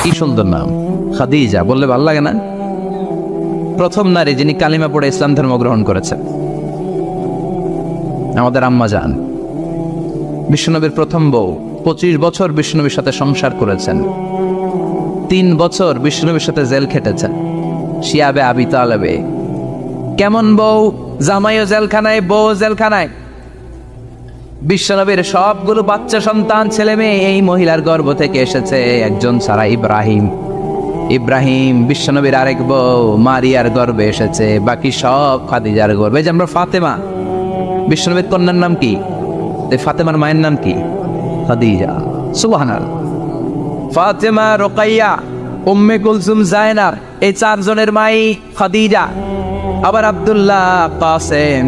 কি সুন্দর নাম, খাদিজা বললে ভালো লাগে না? প্রথম নারী যিনি কালিমা পড়ে ইসলাম ধর্ম গ্রহণ করেছেন, আমাদের আম্মা জান, বিশ্বনবীর প্রথম বউ। 25 বছর বিশ্বনবীর সাথে সংসার করেছেন, 3 বছর বিশ্বনবীর সাথে জেল খেটেছেন, শিয়াবে আবি তালেবে। কেমন বউ? জামাইও জেলখানায়, বউ জেলখানায়। বিশ্বনবীর সবগুলো বাচ্চা সন্তান, ছেলে মেয়ে এই মহিলার গর্ভ থেকে এসেছে, একজন ছাড়া ইব্রাহিম বিশ্বনবীর আরেক বউ মারিয়ার গর্ভে এসেছে, বাকি সব খাদিজার গর্ভে। যে আমরা ফাতেমা, বিশ্বনবীর কন্যার নাম কি? ফাতেমার মায়ের নাম কি? খাদিজা। সুবহানাল্লাহ। ফাতেমা, রোকাইয়া, উম্মে কুলসুম, জায়নাব, এই 4 জনের মাই খাদিজা। আবার আব্দুল্লাহ, কাসেম,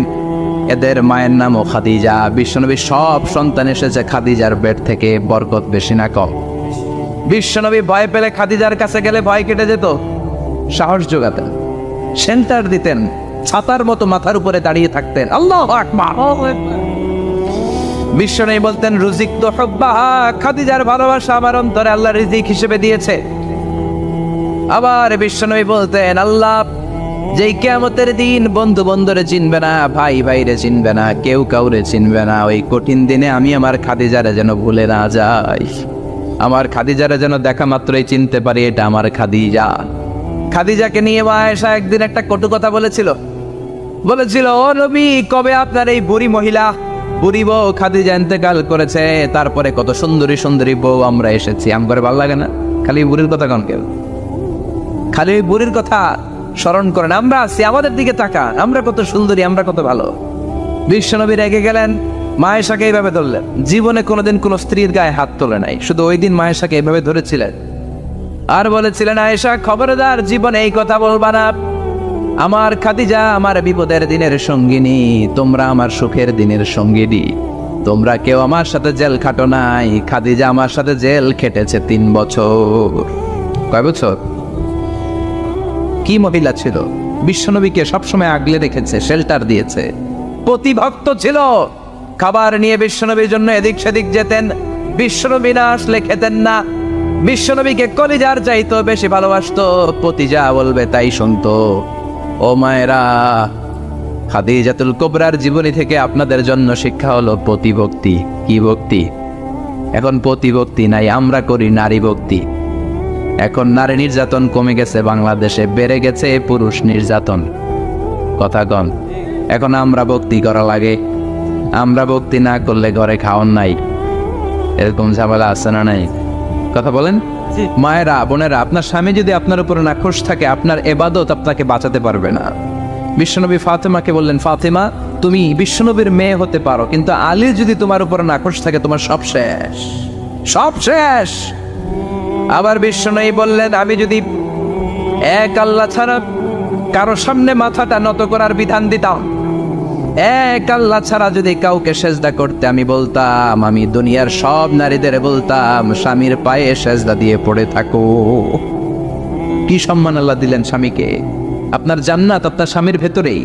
এদের মায়ের নামও খাদিজা। বিশ্বনবীর সব সন্তান এসেছে খাদিজার পেট থেকে। বরকত বেশি না কম? বিশ্বনবী ভয় পেলে খাদিজার কাছে গেলে ভয় কেটে যেত, সাহস যোগাতেন, সেন্টার দিতেন, ছাতার মতো মাথার উপরে দাঁড়িয়ে থাকতেন। আল্লাহু আকবার। বিশ্বনবী বলতেন, রুজিক তো হুব্বাহা, খাদিজার ভালোবাসা আমার অন্তরে আল্লাহ রিজিক হিসেবে দিয়েছে। আবার বিশ্বনবী বলতেন, আল্লাহ যেই কিয়ামতের দিন বন্ধু বন্ধুরে চিনবে না, ভাই ভাইরে চিনবে না, কেউ কাউরে চিনবে না, ওই কঠিন দিনে আমি আমার খাদিজারে যেন ভুলে না যাই, আমার খাদিজারে যেন দেখা মাত্রই চিনতে পারি এটা আমার খাদিজা। খাদিজাকে নিয়ে মা আয়েশা একদিন একটা কটু কথা বলেছিল, ও নবী, কবে আপনার এই বুড়ি মহিলা, বুড়ি বউ খাদিজা ইন্তেকাল করেছে, তারপরে কত সুন্দরী সুন্দরী বউ আমরা এসেছি, আমার ভালো লাগে না? খালি বুড়ির কথা কন কেউ? খালি ওই বুড়ির কথা স্মরণ করেন। আমরা আছি, আমাদের দিকে তাকান, আমরা কত সুন্দরী, আমরা কত ভালো। বিশ্বনবী রেগে গেলেন, মা আয়েশাকে এইভাবে ধরলেন। জীবনে কোনোদিন কোনো স্ত্রীর গায়ে হাত তোলে নাই, শুধু ওই দিন মা আয়েশাকে এইভাবে ধরেছিলেন আর বলেছিলেন, আয়েশা খবরদার, জীবনে এই কথা বলবা না। আমার খাদিজা আমার বিপদের দিনের সঙ্গিনী, তোমরা আমার সুখের দিনের সঙ্গিনী। তোমরা কেউ আমার সাথে জেল খাটো নাই, খাদিজা আমার সাথে জেল খেটেছে 3 বছর। কয় বছর? কি মহিলা ছিল! বিশ্বনবীকে সবসময় আগলে রেখেছে, শেল্টার দিয়েছে, প্রতিভক্ত ছিল। খাবার নিয়ে বিশ্বনবীর জন্য এদিক সেদিক যেতেন, বিশ্বনবী না আসলে খেতেন না। বিশ্বনবীকে কলিজার চাইতো বেশি ভালোবাসতো, পতি যা বলবে তাই শুনতো। ও মায়েরা, খাদিজাতুল কুবরার জীবনী থেকে আপনাদের জন্য শিক্ষা হলো প্রতিভক্তি। কি ভক্তি? এখন প্রতিভক্তি নাই, আমরা করি নারী ভক্তি। এখন নারী নির্যাতন কমে গেছে বাংলাদেশে, বেড়ে গেছে পুরুষ নির্যাতন। কথা কন। এখন আমরা ভক্তি করা লাগে, আমরা ভক্তি না করলে ঘরে খাওয়ান নাই, এরকম ঝামেলা আছে না নাই? কথা বলেন। মায়েরা, বোনেরা, আপনার স্বামী যদি আপনার উপরে নাখোশ থাকে, আপনার ইবাদত আপনাকে বাঁচাতে পারবে না। বিশ্বনবী ফাতেমাকে বললেন, ফাতেমা তুমি বিশ্বনবীর মেয়ে হতে পারো, কিন্তু আলী যদি তোমার উপরে নাখোশ থাকে, তোমার সব শেষ, সব শেষ। আবার বিশ্বনবী বললেন, আমি যদি এক আল্লাহ ছাড়া কারো সামনে মাথাটা নত করার বিধান দিতাম, এক আল্লাহ ছাড়া যদি কাউকে সেজদা করতে আমি বলতাম, আমি দুনিয়ার সব নারীদের বলতাম স্বামীর পায়ে সেজদা দিয়ে পড়ে থাকো। কি সম্মান আল্লাহ দিলেন স্বামীকে! আপনার জান্নাত আপনার স্বামীর ভেতরেই।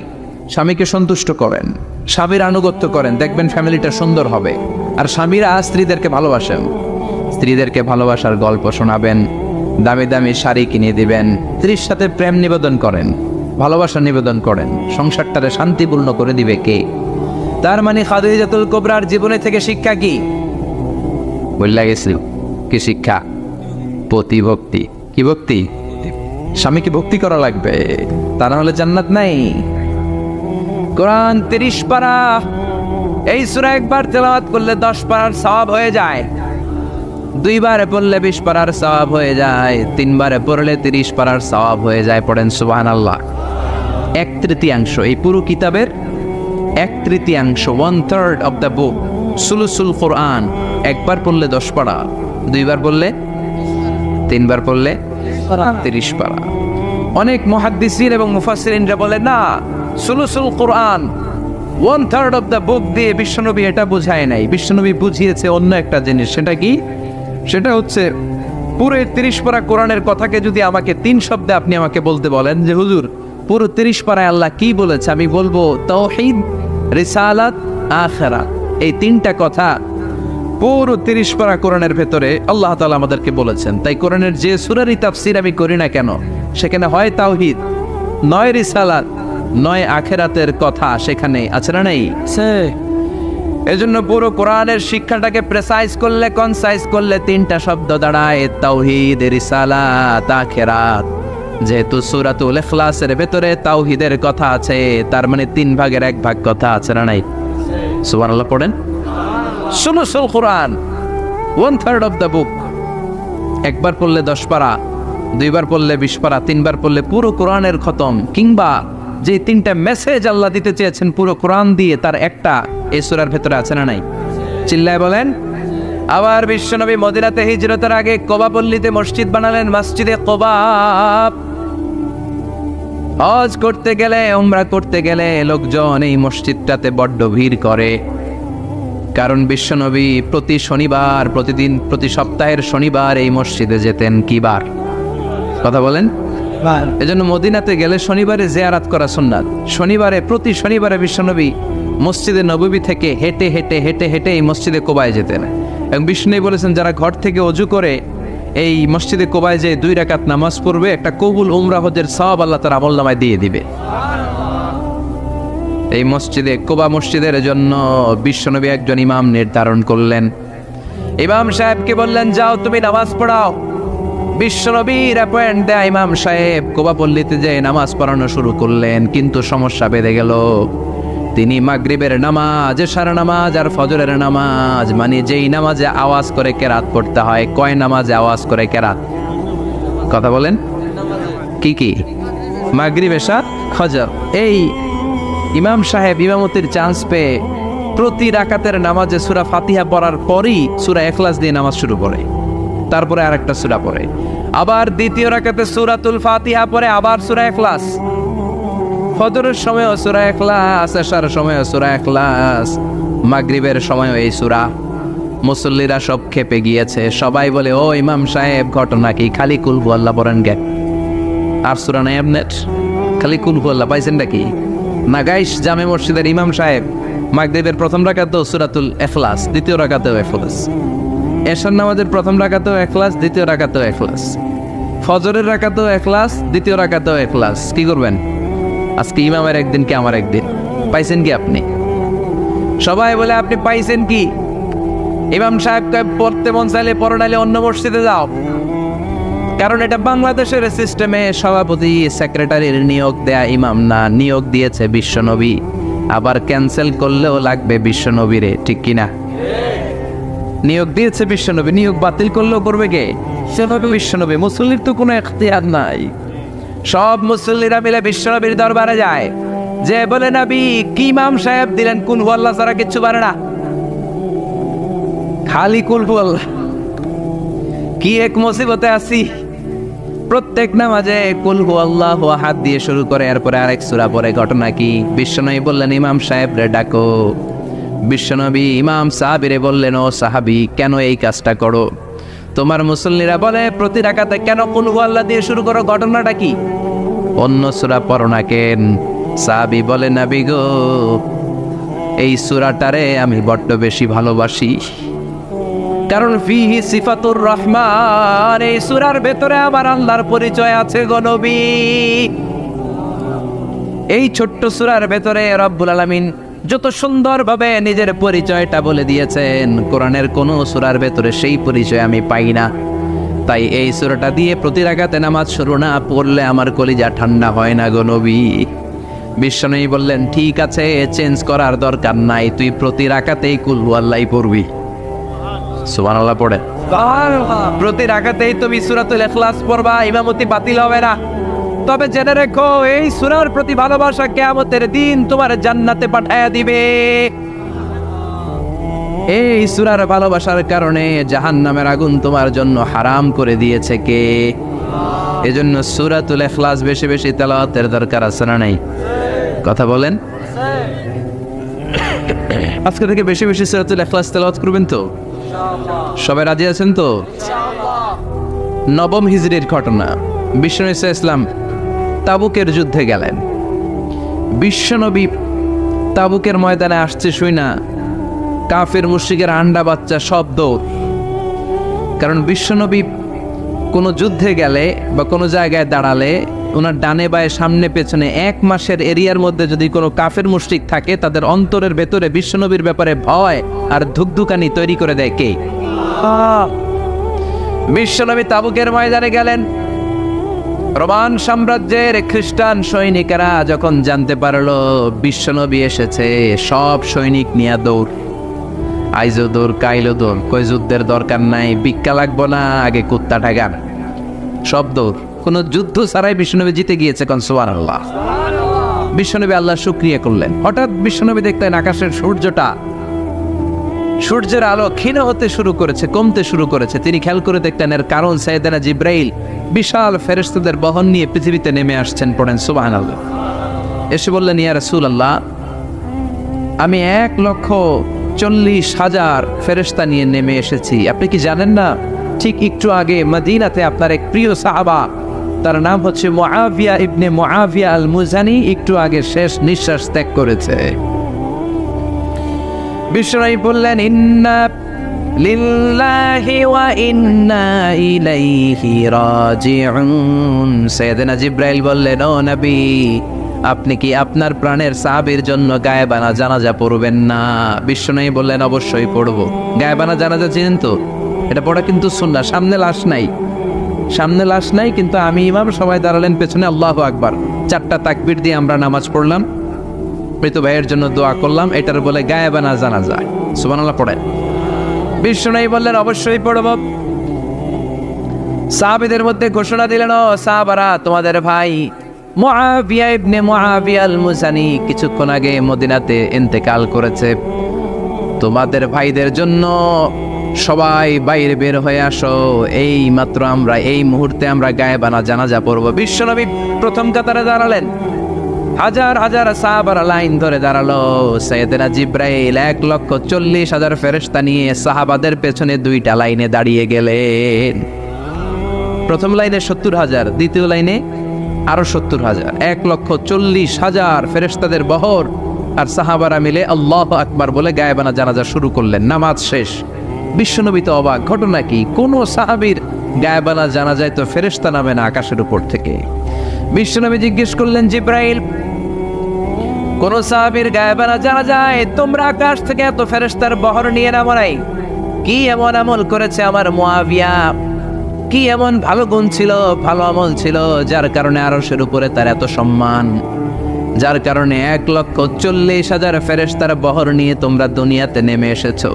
স্বামীকে সন্তুষ্ট করেন, স্বামীর আনুগত্য করেন, দেখবেন ফ্যামিলিটা সুন্দর হবে। আর স্বামীরা স্ত্রীদেরকে ভালোবাসেন, স্ত্রীদেরকে ভালোবাসার গল্প শোনাবেন, দামি দামি শাড়ি কিনে দিবেন, স্ত্রীর সাথে প্রেম নিবেদন করেন, ভালোবাসা নিবেদন করেন, সংসারটারে শান্তিপূর্ণ করে দিবে কে? তার মানে খাদিজাতুল কুবরার জীবনে থেকে শিক্ষা কি? বললা গেছিল কি শিক্ষা? প্রতিভক্তি। কি ভক্তি? স্বামীকে ভক্তি করা লাগবে, তা না হলে জান্নাত নাই। কোরআন 30 পারা, এই সূরা একবার তেলাওয়াত করলে 10 পারার সওয়াব হয়ে যায়, 2 বারে পড়লে 20 পারার সওয়াব হয়ে যায়, 3 বারে পড়লে 30 পারার সওয়াব হয়ে যায়। পড়েন সুবহানাল্লাহ। 1/3 এই পুরো কিতাবের 1/3, 1/3 অফ দ্য বুক, সুলুসুল কোরআন। একবার পড়লে 10 পারা, 2 বার পড়লে, 3 বার পড়লে 30 পারা। অনেক মুহাদ্দিসিন এবং মুফাসসিরিনরা বলে না, সুলুসুল কোরআন 1/3 অফ দ্য বুক দিয়ে বিশ্বনবী এটা বুঝায় নাই। বিশ্বনবী বুঝিয়েছে অন্য একটা জিনিস। সেটা কি? সেটা হচ্ছে পুরো 30 পারা কোরআনের কথাকে যদি আমাকে 3 শব্দে আপনি আমাকে বলতে বলেন যে হুজুর পুরো 30 পারায় আল্লাহ কি বলেছে, আমি বলবো তাওহীদ, রিসালাত, আখিরাত। এই 3টা কথা পুরো 30 পারা কোরআনের ভেতরে আল্লাহ তাআলা আমাদেরকে বলেছেন। তাই কোরআনের যে সূরারই তাফসীর আমি করি না কেন, সেখানে হয় তাওহীদ, নয় রিসালাত, নয় আখিরাতের কথা সেখানে আছে না নাই? এজন্য পুরো কোরআনের শিক্ষাটাকে প্রেসাইজ করলে, কনসাইজ করলে 3টা শব্দ দাঁড়ায়, তাওহীদ, রিসালাত, আখিরাত। যেহেতু সূরাতুল ইখলাসের ভেতরে তাওহীদের কথা আছে, তার মানে 3 ভাগের 1 ভাগ কথা আছে না নাই? সুবহানাল্লাহ পড়েন। সুলুসুল কোরআন, 1/3 অফ দ্য বুক। একবার পড়লে 10 পারা, 2বার পড়লে 20 পারা, 3বার পড়লে পুরো কোরআনের খতম। কিংবা যে 3টা মেসেজ আল্লাহ দিতে চেয়েছেন পুরো কোরআন দিয়ে, তার একটা এই সূরার ভেতরে আছে না নাই? চিল্লায় বলেন। আবার বিশ্বনবী মদিনাতে হিজরতের আগে কোবা পল্লীতে মসজিদ বানালেন, মসজিদে কোবা। হজ করতে গেলে, উমরা করতে গেলে লোকজন এই মসজিদটাতে বড্ড ভিড় করে। কারণ বিশ্বনবী প্রতি শনিবার, প্রতি সপ্তাহের শনিবার এই মসজিদে যেতেন। কি বার? কথা বলেন। এজন্য মদিনাতে গেলে শনিবারে জিয়ারত করা সুন্নাত। প্রতি শনিবারে বিশ্বনবী মসজিদে নববী থেকে হেঁটে হেঁটে হেঁটে হেঁটে এই মসজিদে কোবায় যেতেন। এবং বিষ্ণু বলেছেন, যারা ঘর থেকে ওযু করে এই মসজিদে কোবায় যে 2 রাকাত নামাজ পড়বে, একটা কবুল উমরা হজের সওয়াব আল্লাহ তার আমলনামায় দিয়ে দিবে। এই মসজিদে কোবা মসজিদের জন্য বিশ্বনবী একজন ইমাম নির্ধারণ করলেন। ইমাম সাহেবকে বললেন, যাও তুমি নামাজ পড়াও। বিশ্বনবীর অ্যাপয়েন্ট দেয়া ইমাম সাহেব কোবা পল্লীতে যে নামাজ পড়ানো শুরু করলেন। কিন্তু সমস্যা বেড়ে গেল। তিনি মাগরিবের নামাজ, এশার নামাজ আর ফজরের নামাজ, মানে যেই নামাজে আওয়াজ করে কেরাত পড়তে হয়, কয় নামাজে আওয়াজ করে কেরাত? কথা বলেন। কি কি? মাগরিব, এশা, ফজর। এই ইমাম সাহেব ইমামতির চান্স পেয়ে প্রতি রাকাতের নামাজে সূরা ফাতিহা পড়ার পরই সূরা ইখলাস দিয়ে নামাজ শুরু করে, তারপরে আরেকটা সূরা পড়ে, আবার দ্বিতীয় রাকাতে সূরাতুল ফাতিহা পড়ে, আবার সূরা ইখলাস। ফজরের সময়ও সূরা ইখলাস, এশার সময়ও সূরা ইখলাস, মাগরিবের সময়ও এই সূরা। মুসল্লিরা সব খেপে গিয়েছে। সবাই বলে, ও ইমাম সাহেব, ঘটনা কি? খালি কুল হুয়াল্লাহ পড়েন গে, আর সূরা নাই আপনার? খালি কুল হুয়াল্লাহ পাইছেন নাকি? নাগাইশ জামে মসজিদের ইমাম সাহেব মাগরিবের প্রথম রাকাতেও সূরাতুল ইখলাস, দ্বিতীয় রাকাতেও ইখলাস, এশার নামাজের প্রথম রাকাতেও ইখলাস, দ্বিতীয় রাকাতেও ইখলাস, ফজরের রাকাতেও ইখলাস, দ্বিতীয় রাকাতেও ইখলাস। কি করবেন? আজকে ইমামের একদিন কি আমার একদিন? পাইছেন কি আপনি? সবাই বলে, আপনি পাইছেন কি? ইমাম সাহেবকে পড়তে মন চাইলে পড়ো, নাইলে অন্য মসজিদে যাও। কারণ এটা বাংলাদেশের সিস্টেমে সভাপতি সেক্রেটারির নিয়োগ দেয়া ইমাম না, নিয়োগ দিয়েছে বিশ্বনবী। আবার ক্যান্সেল করলেও লাগবে বিশ্বনবীরে, ঠিক কিনা? নিয়োগ দিয়েছে বিশ্বনবী, নিয়োগ বাতিল করলেও করবে কে? সেভাবে বিশ্বনবী। মুসল্লির তো কোনো এখতিয়ার নাই। সব মুসল্লিরা মিলে বিশ্বনবীর দরবারে যায়, যে বলে, নবী কি ইমাম সাহেব দিলেন, কুল হুয়াল্লাহ ছাড়া কিচ্ছু পারে না, খালি কুল হুয়াল্লাহ। কি এক মুসিবতে আছি। প্রত্যেক নামাজে কুল হুয়াল্লাহু আহাদ দিয়ে শুরু করে, এরপরে আরেক সূরা পড়ে। ঘটনা কি? বিশ্বনবী বললেন, ইমাম সাহেব রে ডাকো। বিশ্বনবী ইমাম সাহাবীরে বললেন, ও সাহাবী, কেন এই কাজটা করো? তোমার মুসল্লিরা বলে, প্রতি রাকাতে কেন কুল হুয়াল্লাহ দিয়ে শুরু করো? ঘটনাটা কি? অন্য সূরা পড়ো না কেন? সাহাবী বলে, নবী গো, এই সূরাটারে আমি বড্ড বেশি ভালোবাসি। কারণ ফিহি সিফাতুর রহমান, এই সূরার ভেতরে আমার আল্লাহর পরিচয় আছে গো নবী। এই ছোট্ট সূরার ভেতরে রব্বুল আলামিন যত সুন্দরভাবে নিজের পরিচয়টা বলে দিয়েছেন, কোরআনের কোন সূরার ভেতরে সেই পরিচয় আমি পাই না। তাই এই সূরাটা দিয়ে প্রতি রাকাতে নামাজ শুরু না পড়লে আমার কলিজা ঠান্ডা হয় না গো নবী। বিশ্বনবী বললেন, ঠিক আছে, চেঞ্জ করার দরকার নাই, তুই প্রতি রাকাতেই কুল হুয়াল্লাহ পড়বি। সুবহানাল্লাহ পড়ে। প্রতি রাকাতেই তুমি সূরাতুল ইখলাস পড়বা, ইমামতি বাতিল হবে না। তবে জেনে রেখো, এই সূরার প্রতি ভালোবাসা কিয়ামতের দিন তোমার জান্নাতে পাঠায়া দিবে। এই সূরার ভালোবাসার কারণে জাহান্নামের আগুন তোমার জন্য হারাম করে দিয়েছে কে? এজন্য সূরাতুল ইখলাস বেশি বেশি তেলাওয়াতের দরকার আছে না নাই? কথা বলেন। আজকে থেকে বেশি বেশি সূরাতুল ইখলাস তেলাওয়াত করবেন তো? সবাই রাজি আছেন তো? নবম হিজরির ঘটনা। বিশ্বনবী ইসলাম তাবুকের যুদ্ধে গেলেন। বিশ্বনবী তাবুকের ময়দানে আসছে শুই না কাফের মুশরিকের আন্ডা বাচ্চা সব দৌড়। কারণ বিশ্বনবী কোনো যুদ্ধে গেলে বা কোনো জায়গায় দাঁড়ালে ওনার ডানে বায়ে সামনে পেছনে 1 মাসের এরিয়ার মধ্যে যদি কোনো কাফের মুশরিক থাকে, তাদের অন্তরের ভেতরে বিশ্বনবীর ব্যাপারে ভয় আর ধুকধুকানি তৈরি করে দেয় কে? বিশ্বনবী তাবুকের ময়দানে গেলেন। রোমান সাম্রাজ্যের খ্রিস্টান সৈনিকেরা যখন জানতে পারলো বিশ্বনবী এসেছে, সব সৈনিক নিয়ে দৌড়। আইজো দৌড়, কাইলো দৌড়, কই যুদ্ধের দরকার নাই, ভিক্ষা লাগবো না, আগে কুত্তা ঠাগান, সব দৌড়। কোন যুদ্ধ ছাড়াই বিশ্বনবী জিতে গিয়েছে। কোন সুবহানাল্লাহ। বিশ্বনবী আল্লাহ শুকরিয়া করলেন। হঠাৎ বিশ্বনবী দেখলেন আকাশের সূর্যের আলো ক্ষীণ হতে শুরু করেছে, কমতে শুরু করেছে। তিনি খেয়াল করে দেখলেন এর কারণ সাইয়েদনা জিব্রাইল বিশাল ফেরেশতাদের বহন নিয়ে পৃথিবীতে নেমে আসছেন। পড়েন সুবহানাল্লাহ। এসে বললেন, ইয়া রাসূলুল্লাহ, আমি 1,40,000 ফেরেশতা নিয়ে নেমে এসেছি। আপনি কি জানেন না, ঠিক একটু আগে মদিনাতে আপনার এক প্রিয় সাহাবা, তার নাম হচ্ছে মুআবিয়া ইবনে মুআবিয়া আল মুজানি, একটু আগে শেষ নিঃশ্বাস ত্যাগ করেছে। বিশ্বনবী বললেন, ইন্না লিল্লাহি ওয়া ইন্না ইলাইহি রাজিউন। সাইয়েদনা জিব্রাইল বললেন, ও নবী, আপনি কি আপনার প্রাণের সাহাবীর জন্য গায়েবানা জানাজা পড়বেন না? বিশ্বনবী বললেন, অবশ্যই পড়ব। গায়েবানা জানাজা চিনেন তো? এটা পড়া কিন্তু সুন্নাহ। সামনে লাশ নাই, কিন্তু আমি ইমাম, সবাই দাঁড়ালেন পেছনে, আল্লাহু আকবার, 4টা তাকবীর দিয়ে আমরা নামাজ পড়লাম, মৃত ভাইয়ের জন্য দোয়া করলাম, এটার বলে গায়েবানা জানাজা। সুবহানাল্লাহ পড়েন। বিশ্বনবী বললেন, অবশ্যই পড়ব। সাহাবীদের মধ্যে ঘোষণা দিলেন, ও সাহাবারা, তোমাদের ভাই মুআবিয়া ইবনে মুআবিয়া আল মুজানি কিছুক্ষণ আগে মদিনাতে ইন্তেকাল করেছে। তোমাদের ভাইদের জন্য সবাই বাইরে বের হয়ে আসো, এই মাত্র আমরা এই মুহূর্তে আমরা গায়েবানা জানাজা পড়ব। বিশ্বনবী প্রথম কাতারে দাঁড়ালেন, হাজার হাজার সাহাবারা লাইন ধরে দাঁড়ালো। সাইয়েদনা জিব্রাইল 1,40,000 ফেরেশতা নিয়ে সাহাবাদের পেছনে 2টা লাইনে দাঁড়িয়ে গেলেন। প্রথম লাইনে 70,000, দ্বিতীয় লাইনে আরো 70,000, 1,40,000 ফেরেশতাদের বহর। আর সাহাবারা মিলে আল্লাহু আকবার বলে গায়েবানা জানাজা শুরু করলেন। নামাজ শেষ। বিশ্বনবী তো অবাক, ঘটনা কি? কোন সাহাবীর গায়েবানা জানাজায় তো ফেরেশতা নামে না আকাশের উপর থেকে। বিশ্বনবী জিজ্ঞেস করলেন, জিব্রাইল, কোন সাহাবীর গায়েবানা জানাজায় তোমরা আকাশ থেকে এত ফেরেশতার বহর নিয়ে নামো নাই? কি এমন আমল করেছে আমার মুআবিয়া? কি এমন ভালো গুণ ছিল, ভালো আমল ছিল, যার কারণে আরশের উপরে তার এত সম্মান, যার কারণে 1,40,000 ফেরেশতার বহর নিয়ে তোমরা দুনিয়াতে নেমে এসেছো?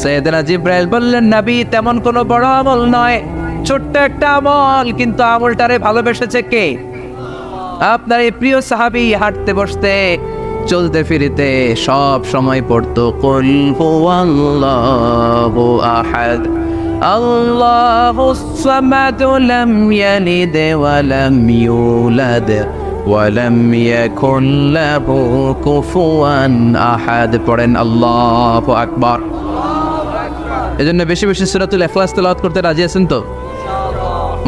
সাইয়েদনা জিব্রাইল বললেন, নবী, তেমন কোনো বড় আমল নয়, ছোট্ট একটা আমল, কিন্তু আমলটারে ভালোবেসেছে কে? আপনার এই প্রিয় সাহাবী হাঁটতে বসতে চলতে ফিরিতে সব সময় পড়তো, কুল হুয়াল্লাহু আহাদ, আল্লাহুস সামাদ, লাম ইয়ালিদ ওয়া লাম ইউলাদ ওয়া লাম ইয়াকুল লাহু কুফুয়ান আহাদ। পড়েন আল্লাহু আকবার। এজন্য বেশি বেশি সূরাতুল ইখলাস তেলাওয়াত করতে রাজি আছেন তো?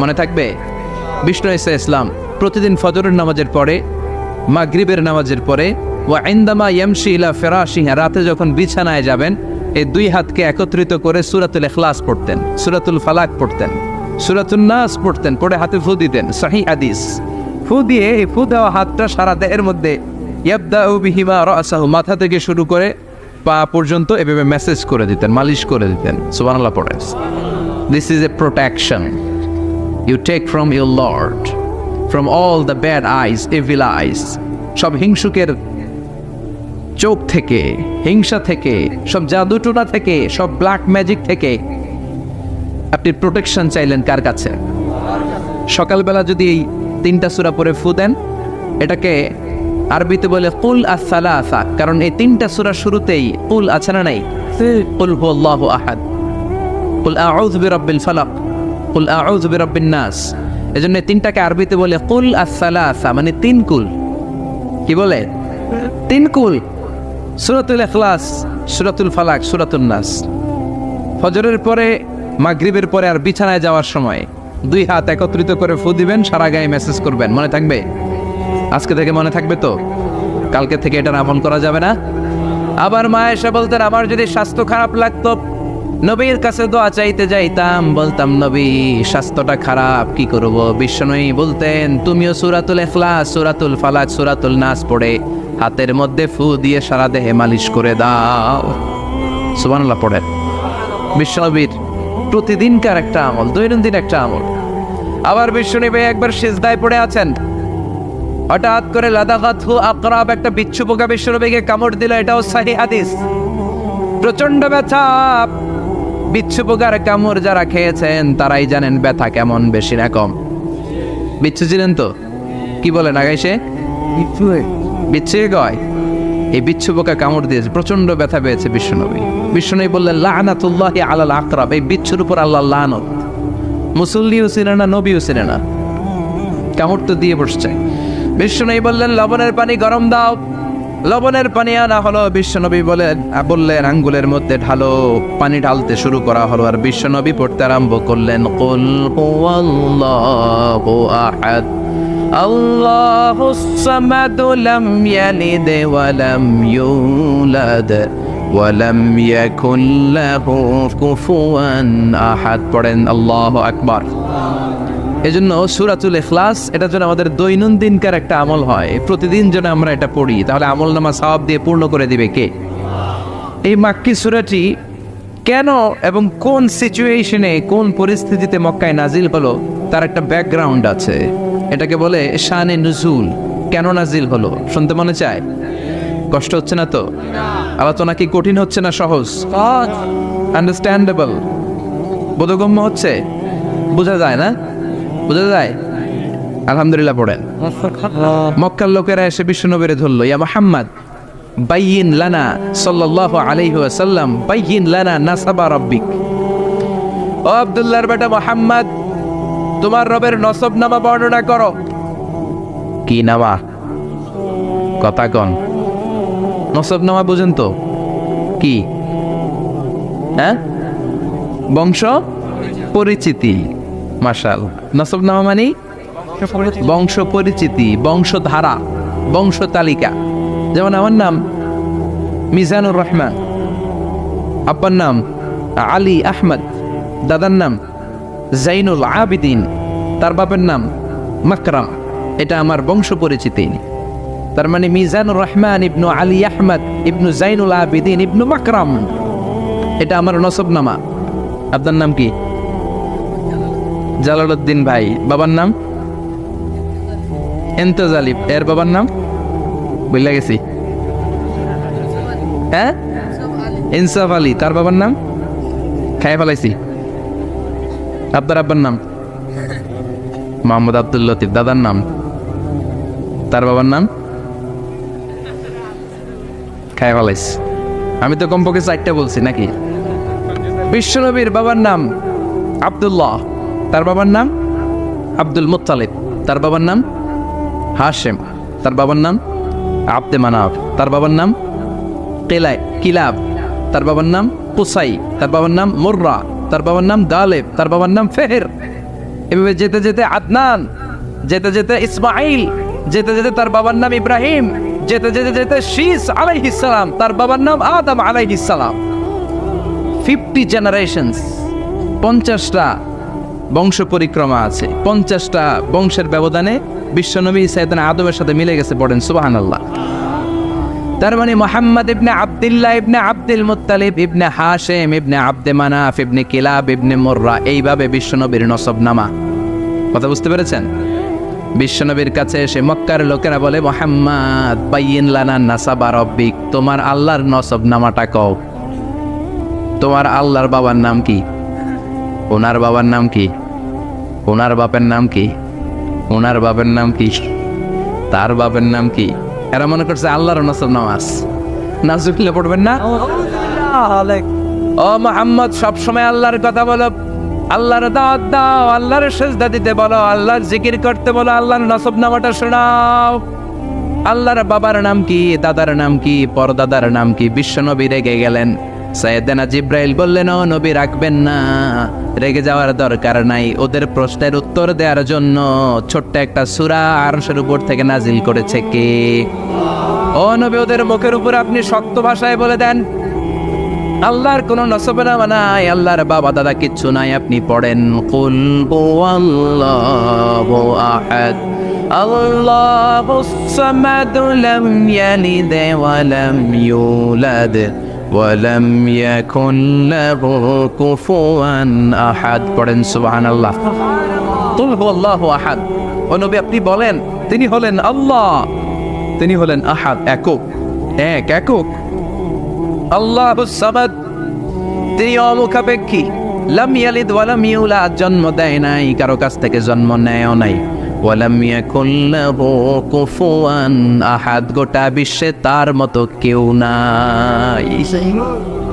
মনে থাকবে? বিষ্ণু ঈসা ইসলাম প্রতিদিন ফজরের নামাজের পরে, মাগরিবের নামাজের পরে, ওয়া ইনদামা ইয়ামশি ইলা ফিরাশিহি, রাতে যখন বিছানায় যাবেন, এই 2 হাতকে একত্রিত করে সূরাতুল ইখলাস পড়তেন, সূরাতুল ফালাক পড়তেন, সূরাতুন নাস পড়তেন, পড়ে হাতে ফু দিতেন। সহিহ হাদিস। ফু দিয়ে এই ফু দেওয়া হাতটা সারা দেহের মধ্যে ইয়াবদাউ বিহিমা রাসাহু, মাথা থেকে শুরু করে পা পর্যন্ত এভাবে মেসেজ করে দিতেন, মালিশ করে দিতেন। সুবহানাল্লাহ পড়েন। This is a protection you take from your Lord, from all the bad eyes, evil eyes, সব হিংসুকের চোখ থেকে, হিংসা থেকে, সব জাদুটোনা থেকে, সব ব্ল্যাক ম্যাজিক থেকে আপনি প্রোটেকশন চাইলেন কার কাছে? সকালবেলা যদি এই 3টা সূরা পড়ে ফু দেন, এটাকে আরবিতে বলে কুল আস-সালাসা, কারণ এই 3টা সূরা শুরুতেই কুল আছে না নাই? কুল হুয়াল্লাহু আহাদ, কুল আউযু বিরাব্বিল ফালাক, কুল আউযু বিরাব্বিন নাস। এজন্য 3টাকে আরবিতে বলে কুল আস-সালাসা, মানে 3 কুল। কি বলে? 3 কুল। সূরাতুল ইখলাস, সূরাতুল ফালাক, সূরাতুন নাস। ফজরের পরে, মাগরিবের পরে আর বিছানায় যাওয়ার সময় 2 হাত একত্রিত করে ফু দিবেন, সারা গায়ে মেসেজ করবেন। মনে থাকবে? আজকে থেকে মনে থাকবে তো? কালকে থেকে এটা আমল করা যাবে না? আবার মা এসে বলতেন আমার যদি স্বাস্থ্য খারাপ লাগতো নবীর কাছে দোয়া চাইতে যাইতাম, বলতাম নবী স্বাস্থ্যটা খারাপ কি করব? বিশ্বনবী বলতেন তুমিও সূরাতুল ইখলাস, সূরাতুল ফালাক, সূরাতুল নাস পড়ে হাতের মধ্যে ফু দিয়ে সারা দেহে মালিশ করে দাও। সুবহানাল্লাহ পড়েন। বিশ্বনবীর প্রতিদিনকার একটা আমল, দৈনন্দিন একটা আমল। আবার বিশ্বনবী একবার সিজদায় পড়ে আছেন, হঠাৎ করে লাদাগাতহু আকরাব, একটা বিচ্ছু পোকা বিশ্বনবীকে কামড় দিল। এটাও সহিহ হাদিস। প্রচন্ড ব্যথা। বিচ্ছু পোকার কামড় যারা খেয়েছেন তারাই জানেন ব্যথা কেমন, বেশি না কম। বিচ্ছু ছিলেন তো? কি বলেন আগাইছে? বিচ্ছু কয় এই বিচ্ছু পোকা কামড় দিয়েছে, প্রচন্ড ব্যথা পেয়েছে বিশ্বনবী। বিশ্বনবী বললেন লাআনাতুল্লাহি আলাল আকরাব, এই বিচ্ছুর উপর আল্লাহর লানত। মুসল্লিও ছিলেন না, নবীও ছিলেন না, কামড় তো দিয়ে বসছে। বিশ্বনবী বললেন লবণের পানি গরম দাও। লবণের পানি আনা হলো। বিশ্বনবী বললেন আঙ্গুলের মধ্যে ঢালো। পানি ঢালতে শুরু করা হলো, আর বিশ্বনবী পড়তে আরম্ভ করলেন কুল হুয়াল্লাহু আহাদ আল্লাহুস সামাদ লাম ইয়ালিদ ওয়া লাম ইউলাদ ওয়া লাম ইয়াকুল লাহু কুফুয়ান আহাদ। পড়েন আল্লাহু আকবার। এজন্য সূরাতুল ইখলাস এটা যেন আমাদের দৈনন্দিনকার একটা আমল হয়, প্রতিদিন যেন আমরা এটা পড়ি, তাহলে আমলনামা সওয়াব দিয়ে পূর্ণ করে দিবে কে? এই মাক্কি সূরাটি কেন এবং কোন সিচুয়েশনে, কোন পরিস্থিতিতে মক্কায় নাজিল হলো তার একটা ব্যাকগ্রাউন্ড আছে। এটাকে বলে শানে নুজুল। কেন নাজিল হলো শুনতে মনে চায়? কষ্ট হচ্ছে না তো? আলোচনা কি কঠিন হচ্ছে না সহজ? আন্ডারস্ট্যান্ডেবল, বোধগম্য হচ্ছে? বোঝা যায় না? বোঝা যায়? আলহামদুলিল্লাহ পড়েন। মক্কার লোকেরা এসে বিশ্বনবীরে ধরলো, ইয়া মুহাম্মদ বাইয়িন লানা সাল্লাল্লাহু আলাইহি ওয়াসাল্লাম বাইয়িন লানা নাসাবা রাব্বিক। ও আব্দুল্লাহর বেটা মুহাম্মদ, তোমার রবের নসব নামা বর্ণনা করো। কি নামা? কথা কন। নসব নামা বুঝেন তো কি? হ্যাঁ, বংশ পরিচিতি। মাশাআল্লাহ। নসব নামা মানে বংশ পরিচিতি, বংশধারা, বংশ তালিকা। যেমন আমার নাম মিজানুর রহমান, আব্বার নাম আলী আহমদ, দাদার নাম জাইনুল আবিদিন, তার বাপের নাম মাকরাম। এটা আমার বংশ পরিচিতি। তার মানে মিজানুর রহমান ইবনু আলী আহমদ ইবনু জাইনুল আবিদিন ইবনু মাকরাম, এটা আমার নসব নামা। আপনার নাম কি? জালালউদ্দিন ভাই। বাবার নাম এন্তেজালিব। এর বাবার নাম বললা গেছি। হ্যাঁ, ইনসাফ আলী। তার বাবার নাম খাই ফেলাইছি। আপনার আব্বার নাম মোহাম্মদ আব্দুল লতিফ। দাদার নাম, তার বাবার নাম খাই ফেলাইছি। আমি তো কমপক্ষে 4টা বলছি নাকি? বিশ্বনবীর বাবার নাম আব্দুল্লাহ, তার বাবার নাম আব্দুল মুত্তালিব, তার বাবার নাম হাশেম, তার বাবার নাম আব্দে মানাফ, তার বাবার নাম কিলাব, তার বাবার নাম কুসাই, তার বাবার নাম মুররা, তার বাবার নাম গালেব, তার বাবার নাম ফেহের। এভাবে যেতে যেতে আদনান, যেতে যেতে ইসমাইল, যেতে যেতে তার বাবার নাম ইব্রাহিম, যেতে যেতে যেতে শীস আলাইহিস সালাম, তার বাবার নাম আদম আলাইহিস সালাম। 50 জেনারেশনস, 50টা বংশ পরিক্রমা আছে। 50টা বংশের ব্যবধানে বিশ্বনবী সাইয়েদনা আদমের সাথে মিলে গেছে। পড়েন সুবহানাল্লাহ। তার মানে মুহাম্মদ ইবনে আব্দুল্লাহ ইবনে আব্দুল মুত্তালিব ইবনে হাশেম ইবনে আব্দে মানাফ ইবনে কিলাব ইবনে মুররা, এইভাবে বিশ্বনবীর নসব নামা। কথা বুঝতে পেরেছেন? বিশ্বনবীর কাছে এসে মক্কার লোকেরা বলে মুহাম্মদ বাইয়িন লানা নাসাবা রাব্বিক, তোমার আল্লাহর নসব নামাটা কও। তোমার আল্লাহর বাবার নাম কি? ওনার বাবার নাম কি? ওনার বাপের নাম কি? ওনার বাপের নাম কি? তার বাপের নাম কি? এরা মনে করছে আল্লাহর নসব নামাজ। নাজুবিল্লাহ পড়বেন না? ও মুহাম্মদ, সবসময় আল্লাহর কথা বলো, আল্লাহর দাওয়াত দাও, আল্লাহর সিজদা দিতে বলো, আল্লাহর জিকির করতে বলো, আল্লাহর নসব নামাটা শোনাও। আল্লাহর বাবার নাম কি? দাদার নাম কি? পরদাদার নাম কি? বিশ্বনবী রেগে গেলেন। সাইয়েদনা জিব্রাইল বললেন, ও নবী রাখবেন না, রেগে যাওয়ার দরকার নাই। ওদের প্রশ্নের উত্তর দেওয়ার জন্য ছোট্ট একটা সূরা আরশের উপর থেকে নাজিল করেছে কে? ও নবী ওদের মুখের উপর আপনি শক্ত ভাষায় বলে দেন আল্লাহর কোনো নসবনামা নাই, আল্লাহর বাবা দাদা কিচ্ছু নাই, আপনি পড়েন কুল হুয়াল্লাহু আহাদ আল্লাহুস সামাদ লাম ইয়ালিদ ওয়া লাম ইউলাদ ওয়া লাম ইয়াকুন লাহু কুফুয়ান আহাদ। পড়েন সুবহানাল্লাহ। কুল হুয়াল্লাহু আহাদ। ও নবী আপনি বলেন তিনি হলেন আল্লাহ, তিনি হলেন আহাদ, একক, একক। আল্লাহুস সামাদ, তিনি অমুখাপেক্ষী, লাম ইয়ালিদ ওয়া লাম ইউলাদ, জন্ম দেয় নাই, কারো কাছ থেকে জন্ম নেয়ও নাই, ওয়া লাম ইয়াকুল লাহু কুফুয়ান আহাদ, গোটা বিশ্বে তার মতো কেউ নাই,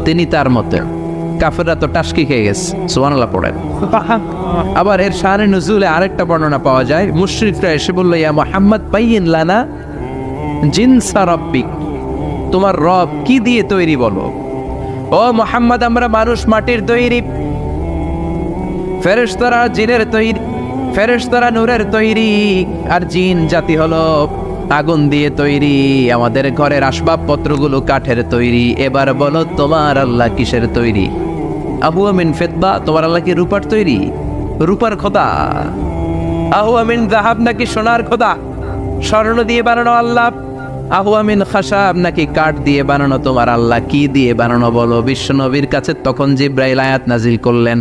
তিনি তার মতো। কাফেররা তো টাসকি খেয়ে গেছে, সুবহানাল্লাহ পড়েন। আবার এর শানে নুজুলে আরেকটা বর্ণনা পাওয়া যায়, মুশরিকরা এসে বলল ইয়া মুহাম্মদ বাইয়িন লানা জিনসা রাব্বিক, তোমার রব কি দিয়ে তৈরি বলো। ও মুহাম্মদ আমরা মানুষ মাটির তৈরি, ফেরেশতারা জিনের তৈরি, ফেরেশতারা নূরের তৈরি, আর জিন জাতি হলো আগুন দিয়ে তৈরি, আমাদের ঘরের আসবাবপত্রগুলো কাঠের তৈরি, এবার বলো তোমার আল্লাহ কিসের তৈরি। আহু আমিন ফিদ্দা, তোমার আল্লাহ কি রূপার তৈরি, রূপার খোদা। আহু আমিন যাহাব, নাকি সোনার খোদা, স্বর্ণ দিয়ে বানানো আল্লাহ। আহু আমিন খাসাব, নাকি কাঠ দিয়ে বানানো তোমার আল্লাহ, কি দিয়ে বানানো বলো। বিশ্ব নবীর কাছে তখন জিব্রাইল আয়াত নাজিল করলেন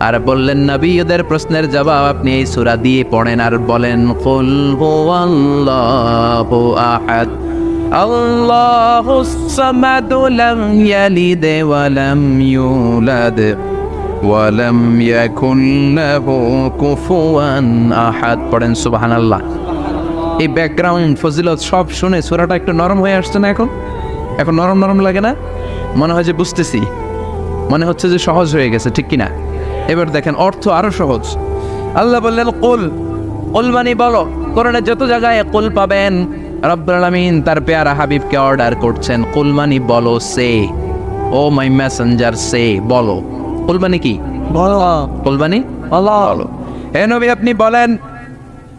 আর বললেন নবী ওদের প্রশ্নের জবাব আপনি এই সূরা দিয়ে পড়েন আর বলেন কুল হুয়াল্লাহু আহাদ আল্লাহুস সামাদ লাম ইয়ালিদ ওয়া লাম ইউলাদ ওয়া লাম ইয়াকুন লাহু কুফুয়ান আহাদ। পড়েন সুবহানাল্লাহ। এই ব্যাকগ্রাউন্ড ফজিলত সব শুনে সূরাটা একটু নরম হয়ে আসছে না, এখন নরম নরম লাগে না? মনে হয় যে বুঝতেছি, মনে হচ্ছে যে সহজ হয়ে গেছে, ঠিক কিনা? এবার দেখেন অর্থ আরো সহজ। আল্লাহ বললেন কুল, কুল মানে বলো। কোরআনে যত জায়গায় কুল পাবেন রব্বুল আলামিন তার পেয়ারা হাবিবকে অর্ডার করছেন, কুল মানে বলো, সে ও মাই মেসেঞ্জার সে, বলো। কুল মানে কি? বলো। কুল মানে বলো। হে নবী আপনি বলেন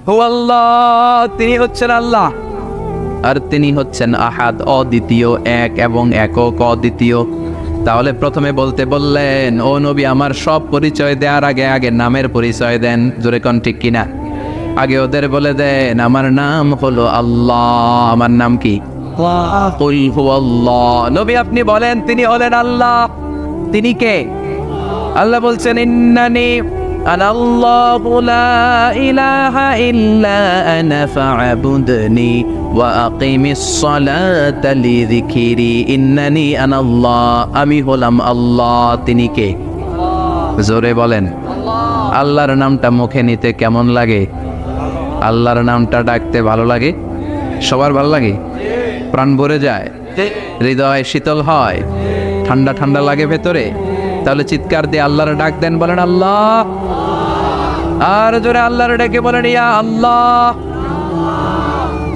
হুয়াল্লাহ, তিনি হচ্ছেন আল্লাহ, আর তিনি হচ্ছেন আহাদ, অদ্বিতীয়, এক এবং একক, অদ্বিতীয়। তাহলে প্রথমে বলতে বললেন ও নবী আমার সব পরিচয় দেওয়ার আগে আগে নামের পরিচয় দেন, জোরে কোন ঠিক কিনা? আগে ওদের বলে দেন আমার নাম হলো আল্লাহ। আমার নাম কি? কুল হুয়াল্লাহ। নবী আপনি বলেন তিনি হলেন আল্লাহ। তিনি কে? আল্লাহ বলছেন ইন্নানি আনাল্লাহু লা ইলাহা ইল্লা আনা ফা'বুদনি ওয়া আকিমিস সালাতা লিযিকরি। ইন্নানি আনাল্লাহ, আমি হলাম আল্লাহ। তিনি কে? জোরে বলেন। আল্লাহর নামটা মুখে নিতে কেমন লাগে? আল্লাহর নামটা ডাকতে ভালো লাগে? সবার ভালো লাগে? প্রাণ ভরে যায়, হৃদয় শীতল হয়, ঠান্ডা ঠান্ডা লাগে ভেতরে। তাহলে চিৎকার দিয়ে আল্লাহর ডাক দেন, বলেন আল্লাহ। আর জোরে আল্লাহর ডেকে বলেন ইয়া আল্লাহ।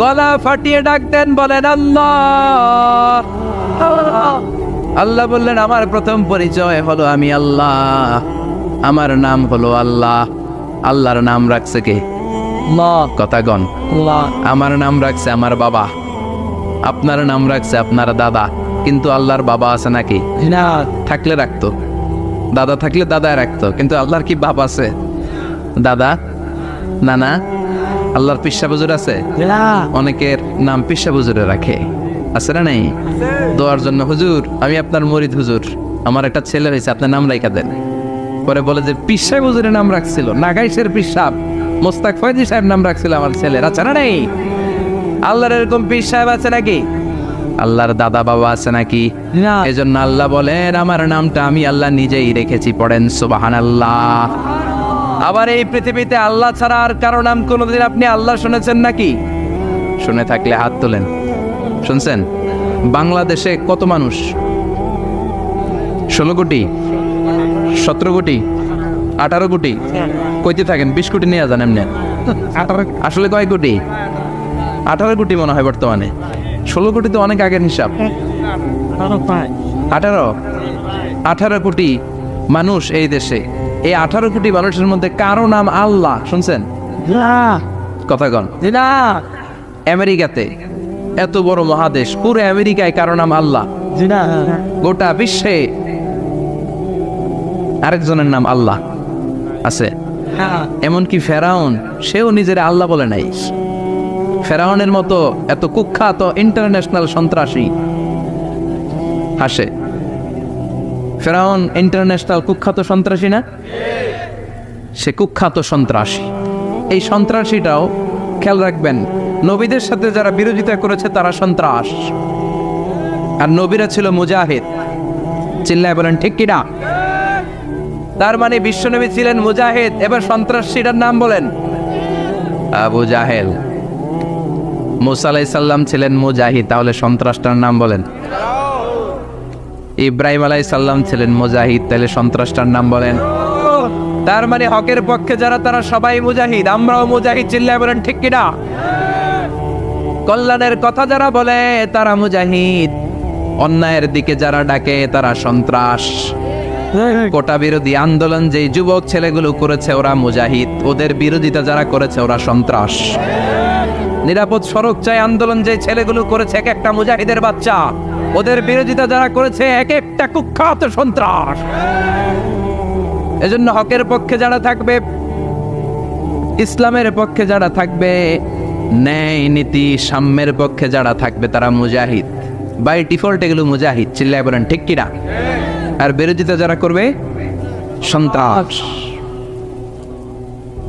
গলা ফাটিয়ে ডাক দেন, বলেন আল্লাহ। আল্লাহ বললেন আমার প্রথম পরিচয় হলো আমি আল্লাহ, আমার নাম হলো আল্লাহ। আল্লাহর নাম রাখছে কে? কথা গণ। আমার নাম রাখছে আমার বাবা, আপনার নাম রাখছে আপনার দাদা, কিন্তু আল্লাহর বাবা আছে নাকি? থাকলে রাখতো, দাদা থাকলে দাদায় রাখতো, কিন্তু আল্লাহর কি বাপ আছে? দাদা, নানা? আল্লাহর পিসা বুজুর আছে? অনেকের নাম পিসা বুজুরে রাখে, আছে না নাই? দোয়ার জন্য হুজুর আমি আপনার মুরিদ, হুজুর আমার একটা ছেলে হয়েছে, আপনার নাম রাখা দেন। পরে বলে যে পিসা বুজুরের নাম রাখছিল, নাগাইশের পিসাব মোস্তাক ফয়জি সাহেব নাম রাখছিল আমার ছেলের, আছে না নাই? আল্লাহর এরকম পীর সাহেব আছে নাকি? আল্লাহর দাদা বাবা আছে নাকি? এজন্য আল্লাহ বলেন আমার নামটা আমি আল্লাহ নিজেই রেখেছি। পড়েন সুবহানাল্লাহ। আবার এই পৃথিবীতে আল্লাহ ছাড়া আর কারো নাম কোনোদিন আপনি আল্লাহ শুনেছেন নাকি? শুনে থাকলে হাত তোলেন। শুনছেন? বাংলাদেশে কত মানুষ? 16 কোটি, 17 কোটি, 18 কোটি? কইতে থাকেন 20 কোটি নিয়ে যান এমনি। আসলে কয় কোটি? 18 কোটি মনে হয় বর্তমানে। 16 কোটি তো অনেক আগের হিসাব। 18 কোটি মানুষ এই দেশে। এই 18 কোটি মানুষের মধ্যে কারো নাম আল্লাহ শুনছেন? কথা কন। আমেরিকাতে এত বড় মহাদেশ, পুরো আমেরিকায় কারো নাম আল্লাহ, গোটা বিশ্বে আরেকজনের নাম আল্লাহ আছে। এমনকি ফেরাউন, সেও নিজের আল্লাহ বলে নাই। ফেরাউনের মতো এত কুখ্যাত ইন্টারন্যাশনাল সন্ত্রাসী আসে। ফেরাউন ইন্টারন্যাশনাল কুখ্যাত সন্ত্রাসী না? সে কুখ্যাত সন্ত্রাসী। এই সন্ত্রাসীটাও খেয়াল রাখবেন, নবীদের সাথে যারা বিরোধিতা করেছে তারা সন্ত্রাস, আর নবীরা ছিল মুজাহিদ। চিল্লায় বলেন ঠিক কিনা? তার মানে বিশ্বনবী ছিলেন মুজাহিদ। এবার সন্ত্রাসীটার নাম বলেন, আবু জাহেল। মুসা আলাইহিস সালাম ছিলেন মুজাহিদ, তাহলে সন্ত্রাসটার নাম বলেন। ইব্রাহিম আলাইহিস সালাম ছিলেন মুজাহিদ, তাহলে সন্ত্রাসটার নাম বলেন। তার মানে হকের পক্ষে যারা তারা সবাই মুজাহিদ, আমরাও মুজাহিদ। চিল্লায় বলেন ঠিক কিনা? কল্যাণের কথা যারা বলে তারা মুজাহিদ, অন্যায়ের দিকে যারা ডাকে তারা সন্ত্রাস। কোটা বিরোধী আন্দোলন যে যুবক ছেলেগুলো করেছে ওরা মুজাহিদ, ওদের বিরোধিতা যারা করেছে ওরা সন্ত্রাস। নিরাপদ সড়ক চাই আন্দোলন যে ছেলেগুলো করেছে এক একটা মুজাহিদের বাচ্চা, ওদের বিরোধিতা যারা করেছে এক একটা কুখ্যাত সন্ত্রাস। এজন্য হকের পক্ষে যারা থাকবে, ইসলামের পক্ষে যারা থাকবে, ন্যায় নীতি সাম্যের পক্ষে যারা থাকবে তারা মুজাহিদ। বাই ডিফল্ট এগুলো মুজাহিদ। চিল্লায় বলেন ঠিক কিনা? আর বিরোধিতা যারা করবে সন্ত্রাস,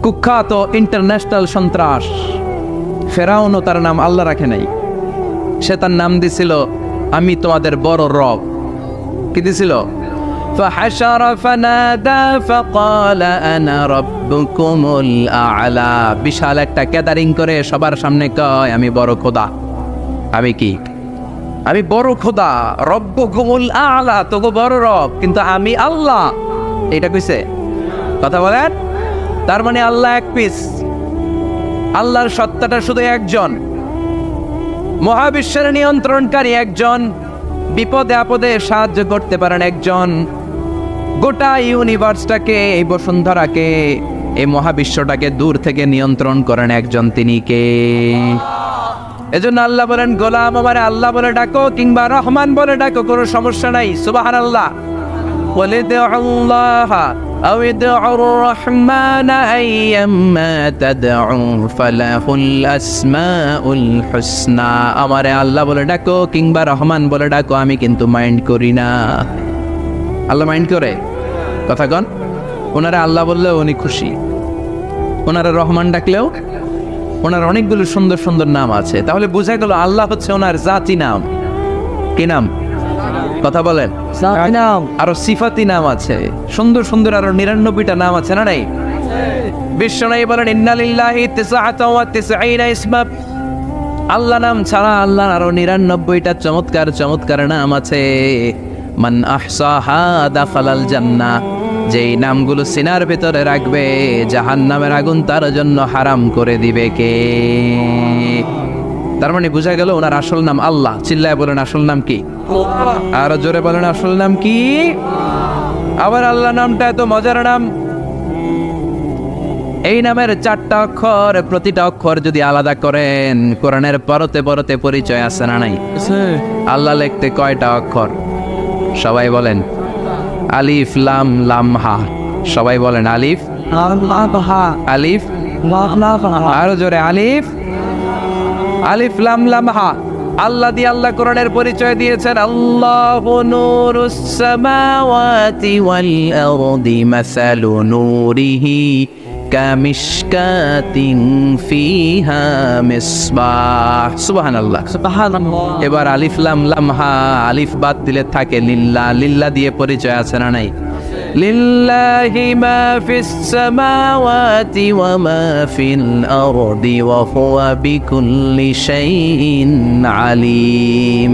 কুখ্যাত ইন্টারন্যাশনাল সন্ত্রাস। ফেরাউনও তার নাম আল্লাহ রাখে নাই, সে তার নাম দিছিল আমি তোমাদের বড় রব। কি দিছিল? فحشر فنادى فقال انا ربكم الاعلى। বিশাল একটা গ্যাদারিং করে সবার সামনে কয় আমি বড় খোদা। আমি কি? আমি বড় খোদা, রব্বুকুমুল আ'লা, তোগো বড় রব, কিন্তু আমি আল্লাহ। এটা কইছে? কথা বলেন। তার মানে আল্লাহ এক পিস, আল্লাহর সত্তাটা শুধু একজন, মহাবিশ্বের নিয়ন্ত্রণকারী একজন, বিপদে আপদে সাহায্য করতে পারেন একজন, গোটা ইউনিভার্সটাকে, এই বসুন্ধরাকে, এই মহাবিশ্বটাকে দূর থেকে নিয়ন্ত্রণ করেন একজন, তিনি কে? এজন্য আল্লাহ বলেন গোলাম আমারে আল্লাহ বলে ডাকো কিংবা রহমান বলে ডাকো, কোনো সমস্যা নাই। সুবহানাল্লাহ। ওয়ালি আল্লাহ আও ইদউর রহমান আইয়াম্মা তাদউ ফালাহুল আসমাউল হুসনা। আমারে আল্লাহ বলে ডাকো কিংবা রহমান বলে ডাকো, আমি কিন্তু মাইন্ড করি না। আল্লাহ মাইন্ড করে? কথা কন। ওনারা আল্লাহ বললেও উনি খুশি, ওনারা রহমান ডাকলেও, ওনার অনেকগুলো সুন্দর সুন্দর নাম আছে। তাহলে বোঝা গেল আল্লাহ হচ্ছে ওনার জাতি নাম। কি নাম? কথা বলেন। আরো সিফাতি নাম আছে, সুন্দর সুন্দর আরো 99টা নাম আছে না নাই? বিশ্বনবী বলেন ইন্না লিল্লাহি 99 ইসমা। আল্লাহ নাম ছাড়া আল্লাহর আরো 99টা চমৎকার চমৎকার নাম আছে। মান আহসাহা দাখালাল জান্নাহ। যেই নামগুলো সিনার ভিতরে রাখবে জাহান্নামের আগুন তার জন্য হারাম করে দিবে কে? তার মানে বোঝা গেল ওনার আসল নাম আল্লাহ। চিল্লায় বলেন আসল নাম কি? আরো জোরে বলেন আসল নাম কি? আবার আল্লাহ নামটা এত মজার নাম, এই নামের 4টা অক্ষর, প্রতিটা অক্ষর যদি আলাদা করেন কোরআনের পরতে পরতে পরিচয় আছে না নাই? আল্লাহ লিখতে কয়টা অক্ষর? সবাই বলেন। আলিফ লাম লাম হা। সবাই বলেন আলিফ আলিফ। আরো জোরে আলিফ আলিফ লাম লাম হা। আল্লাহ দিয়ে আল্লাহ কোরআনের পরিচয় দিয়েছেন আল্লাহু নূরুস সামাওয়াতি ওয়াল আরদি মাসালু নূরিহি কামিশকাতিন ফিহা মিসবাহ। সুবহানাল্লাহ। এবার আলিফ লাম লাম হা, আলিফ বাদ দিলে থাকে লিল্লাহ। লিল্লাহ দিয়ে পরিচয় আছে না নাই? লিল্লাহি মা ফিস সামাওয়াতি ওয়া মা ফিল আরদি ওয়া হুয়া বিকুল্লি শাইইন আলিম।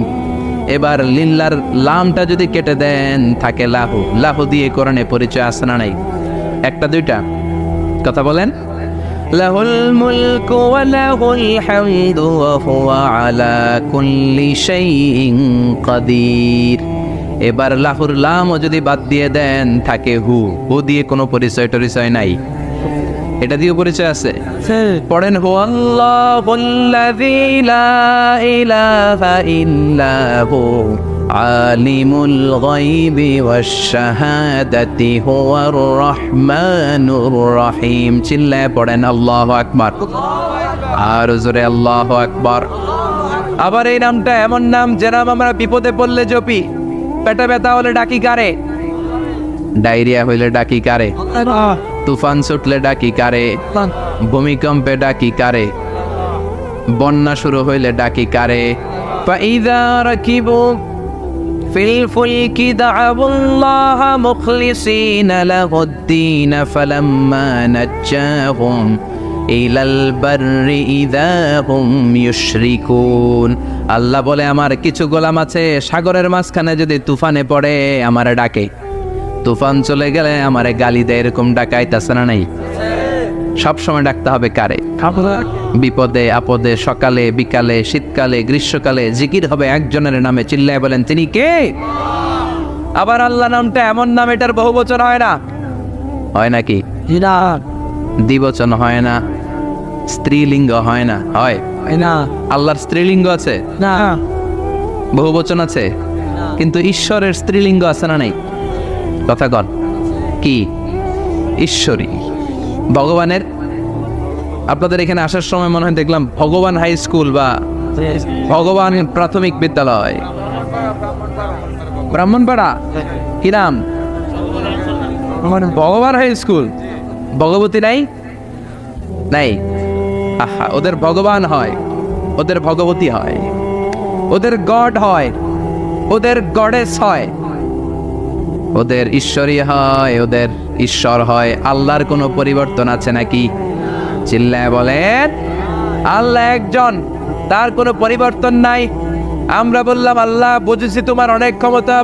এবার লিল্লার লামটা যদি কেটে দেন থাকে লাহু। লাহু দিয়ে কোরআনে পরিচয় আছে না নাই? একটা দুইটা? কথা বলেন। লাহুল মুলকু ওয়া লাহুল হামদু ওয়া হুয়া আলা কুল্লি শাইইন কাদির। এবার লাহুর লামও যদি বাদ দিয়ে দেন থাকে হু। হু দিয়ে কোনো পরিচয় টরিচয় নাই। এটা দিয়ে পরিচয় আছে। পড়েন হুয়াল্লাহুল্লাযী লা ইলাহা ইল্লা হু আলিমুল গায়বি ওয়াশ শাহাদাতি হুয়ার রহমানুর রহিম। চিল্লায় পড়েন আল্লাহু আকবার, আর জোরে আল্লাহু আকবার। আবার এই নামটা এমন নাম যে নাম আমরা বিপদে পড়লে জপি। পেটে ব্যথা হলে ডাকি কারে? ডায়রিয়া হইলে ডাকি কারে? তুফান ছুটলে ডাকি কারে? ভূমিকম্পে ডাকি কারে? বন্যা শুরু হইলে ডাকি কারে? ফাইযা রাকিবু ফিল ফুলকি দা'আবুল্লাহা মুখলিসিনা লাহুদ-দীন ফালাম্মা নাজ্জাহুম ইলাল বাররি ইযা হুম ইউশরিকুন। আল্লাহ বলে আমার কিছু গোলাম আছে সাগরের মাঝখানে যদি তুফানে পড়ে আমারে ডাকে, তুফান চলে গেলে আমারে গালি দেয়, এরকম ডাকাইতাছে না নাই? সব সময় ডাকতে হবে কারে? বিপদে আপদে, সকালে বিকালে, শীতকালে গ্রীষ্মকালে জিকির হবে একজনের নামে। চিল্লায় বলেন তিনি কে? আবার আল্লাহ নামটা এমন নাম এটার বহুবচন হয় না, হয় নাকি? দ্বিবচন হয় না, স্ত্রীলিঙ্গ হয় না, হয় না? আল্লাহর স্ত্রীলিঙ্গ আছে না, বহুবচন আছে, কিন্তু ঈশ্বরের স্ত্রীলিঙ্গ আছে না নাই? কথা কন কি? ঈশ্বরী। ভগবানের, আপনাদের এখানে আসার সময় মনে হয় দেখলাম ভগবান হাই স্কুল বা ভগবান প্রাথমিক বিদ্যালয়, ব্রাহ্মণপাড়া। কি নাম? ভগবান হাই স্কুল। ভগবতী নাই? নাই। আহা, ওদের ভগবান হয়, ওদের ভগবতী হয়, ওদের গড হয়, ওদের গডেস হয়, ওদের ঈশ্বরী হয়, ওদের ঈশ্বর হয়। আল্লাহর কোনো পরিবর্তন আছে নাকি? চিল্লায় বলেন আল্লাহ একজন, তার কোনো পরিবর্তন নাই। আমরা বললাম আল্লাহ বুঝেছি তোমার অনেক ক্ষমতা,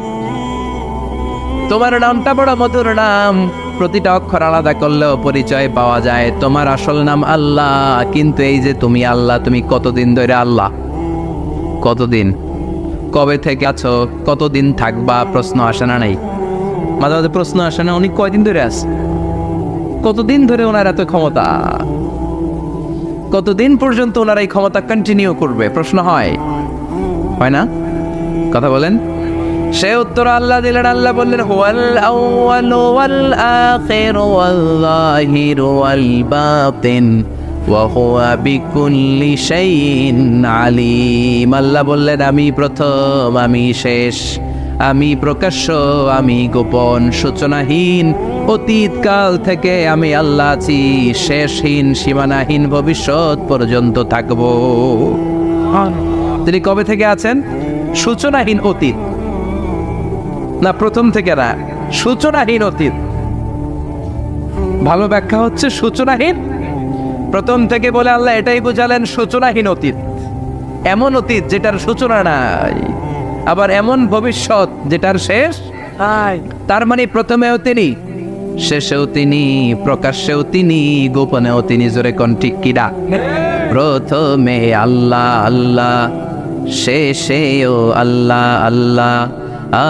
তোমার নামটা বড় মধুর নাম, প্রতিটা অক্ষর আলাদা করলেও পরিচয় পাওয়া যায়। তোমার আসল নাম আল্লাহ, কিন্তু এই যে তুমি আল্লাহ, তুমি কতদিন ধরে আল্লাহ? কতদিন? কবে থেকে আছো? কতদিন থাকবা? প্রশ্ন আসে না নাই? মাঝে মাঝে প্রশ্ন আসে না, উনি কয়দিন ধরে আছে? কতদিন ধরে ওনার এত ক্ষমতা? কতদিন পর্যন্ত ওনার এই ক্ষমতা কন্টিনিউ করবে? প্রশ্ন হয় না? কথা বলেন। সে উত্তর আল্লাহ দিলেন। আল্লাহ বললেন হুয়াল আউয়ালু ওয়াল আখিরু ওয়াল যাহিরু ওয়াল বাতিন ওয়া হুয়া বিকুল্লি শাইইন আলিম। আল্লাহ বললেন আমি প্রথম, আমি শেষ, আমি প্রকাশ্য, আমি গোপন, সূচনাহীন। অতীতকাল থেকে আমি আল্লাহ আছি, শেষহীন, সীমানাহীন, ভবিষ্যৎ পর্যন্ত থাকব। তিনি কবে থেকে আছেন? সূচনাহীন অতীত না, প্রথম থেকে না, সূচনাহীন অতীত। ভালো ব্যাখ্যা হচ্ছে সূচনাহীন। প্রথম থেকে বলে আল্লাহ এটাই বুঝালেন সূচনাহীন অতীত, এমন অতীত যেটার সূচনা নাই, আবার এমন ভবিষ্যৎ যেটার শেষ নাই। তার মানে প্রথমেও তিনি, শেষেও তিনি, প্রকাশ্যেও তিনি, গোপনেও তিনি। জোরে কোন ঠিক কিনা? প্রথমে আল্লাহ আল্লাহ, শেষেও আল্লাহ আল্লাহ,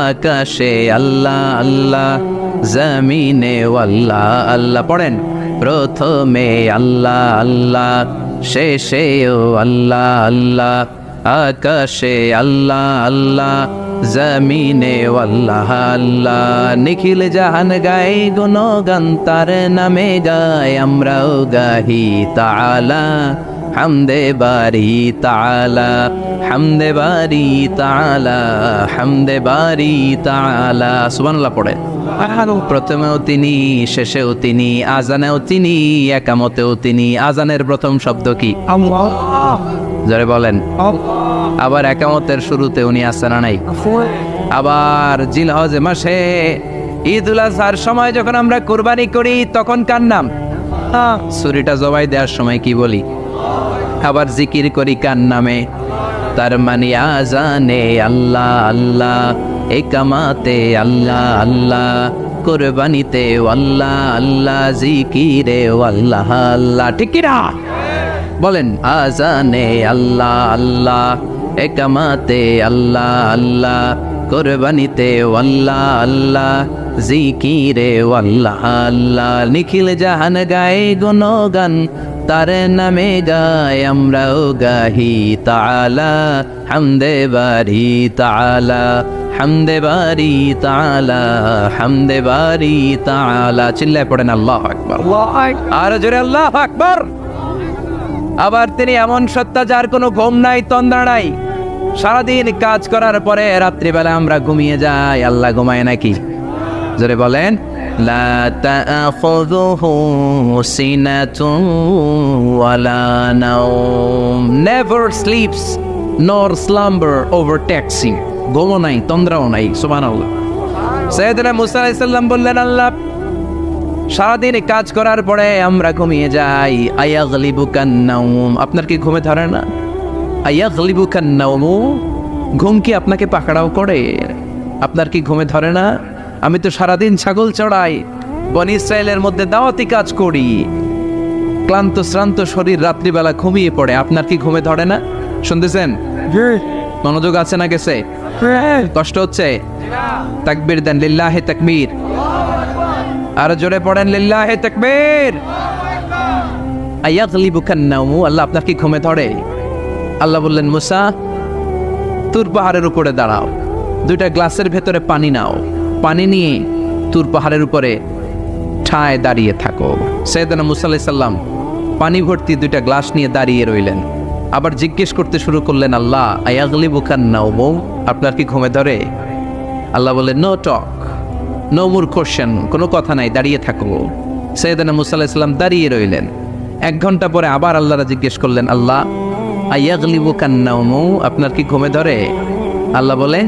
আকাশে আল্লাহ আল্লাহ, জমিনে আল্লাহ আল্লাহ। পড়েন প্রথমে আল্লাহ আল্লাহ, শেষেও আল্লাহ আল্লাহ, আকাশে আল্লাহ আল্লাহ, জমিনে আল্লাহ আল্লাহ। নিখিল জাহান গাই গুণগান তার নামে গায়, আমরাও গাহি তাআলা হামদে বারি তাআলা, হামদে বারি তাআলা, হামদে বারি তাআলা। সুবহানাল্লাহ পড়ে। প্রথমেও তিনি, শেষেও তিনি, আজানেও তিনি, একামতেও তিনি। আজানের প্রথম শব্দ কি? আল্লাহ। জোরে বলেন। আবার একামতের শুরুতে উনি আছেন না নাই? আবার জিলহজ মাসে ঈদুল আজহার সময় যখন আমরা কুরবানি করি তখন কার নাম? ছুরিটা জবাই দেওয়ার সময় কি বলি? আবার জিকির করি কার নামে? তার মানে আজানে আল্লাহ আল্লাহ, একামাতে আল্লাহ আল্লাহ, কুরবানিতে আল্লাহ আল্লাহ, জিকিরে আল্লাহ আল্লাহ। ঠিক কি না? বলেন আজানে আল্লাহ আল্লাহ, একামাতে আল্লাহ আল্লাহ, কুরবানিতে আল্লাহ আল্লাহ, জিকিরে আল্লাহ আল্লাহ, নিখিল জাহান গায়ে গুণগান, তার নামে গায় আমরাও গাহি তাআলা, হামদে বারি তাআলা, হামদে বারি তাআলা, হামদে বারি তাআলা। চিল্লায় পড়েন আল্লাহু আকবার, আর জোরে আল্লাহু আকবার। আবার তিনি এমন সত্তা যার কোনো ঘুম নাই, তন্দ্রা নাই। সারাদিন কাজ করার পরে রাত্রিবেলা আমরা ঘুমিয়ে যাই, আল্লাহ ঘুমায় নাকি? জোরে বলেন। লা তাআখুযুহু সিনাতুন ওয়ালা নাওম, নেভার স্লিপস নর স্লাম্বার ওভারটেকস হিম। ঘুমও নাই, তন্দ্রাও নাই। সুবহানাল্লাহ। সাইয়েদনা মুসা আলাইহিস সালাম বললেন, আল্লাহ সারাদিন কাজ করার পরে আমরা ঘুমিয়ে যাই, আয়াগলিবুকান নাওম, আপনার কি ঘুমে ধরে না? আয়াগলিবুকান নাওম, ঘুম কি আপনাকে পাকড়াও করে? আপনার কি ঘুমে ধরে না? আমি তো সারাদিন ছাগল চড়াই, বনি ইসরায়েলের মধ্যে দাওয়াতি কাজ করি, ক্লান্ত শ্রান্ত শরীর রাত্রিবেলা ঘুমিয়ে পড়ে, আপনার কি ঘুমে ধরে না? শুনতেছেন? মনোযোগ আছে না গেছে? কষ্ট হচ্ছে? তাকবীর দেন, লিল্লাহি তাকবীর। আর জোরে পড়েন, লিল্লাহি তাকবীর। আয়াগলিবুকান নাওম, আল্লাহ আপনার কি ঘুমে ধরে? আল্লাহ বললেন, মুসা তুর পাহাড়ের উপরে দাঁড়াও, দুইটা গ্লাসের ভেতরে পানি নাও, পানি নিয়ে তুর পাহাড়ের উপরে ঠায় দাঁড়িয়ে থাকো। সাইয়েদনা মুসা আলাইহিস সালাম পানি ভর্তি দুইটা গ্লাস নিয়ে দাঁড়িয়ে রইলেন। আবার জিজ্ঞেস করতে শুরু করলেন, আল্লাহ আয়াগলিবুকান নাওম, আপনার কি ঘুমে ধরে? আল্লাহ বললেন, no talk, no more question, কোনো কথা নাই, দাঁড়িয়ে থাকো। সাইয়েদনা মুসা আলাইহিস সালাম দাঁড়িয়ে রইলেন। 1 ঘন্টা পরে আবার আল্লাহরা জিজ্ঞেস করলেন, আল্লাহ আয়াগলিবুকান নাওম, আপনার কি ঘুমে ধরে? আল্লাহ বলে,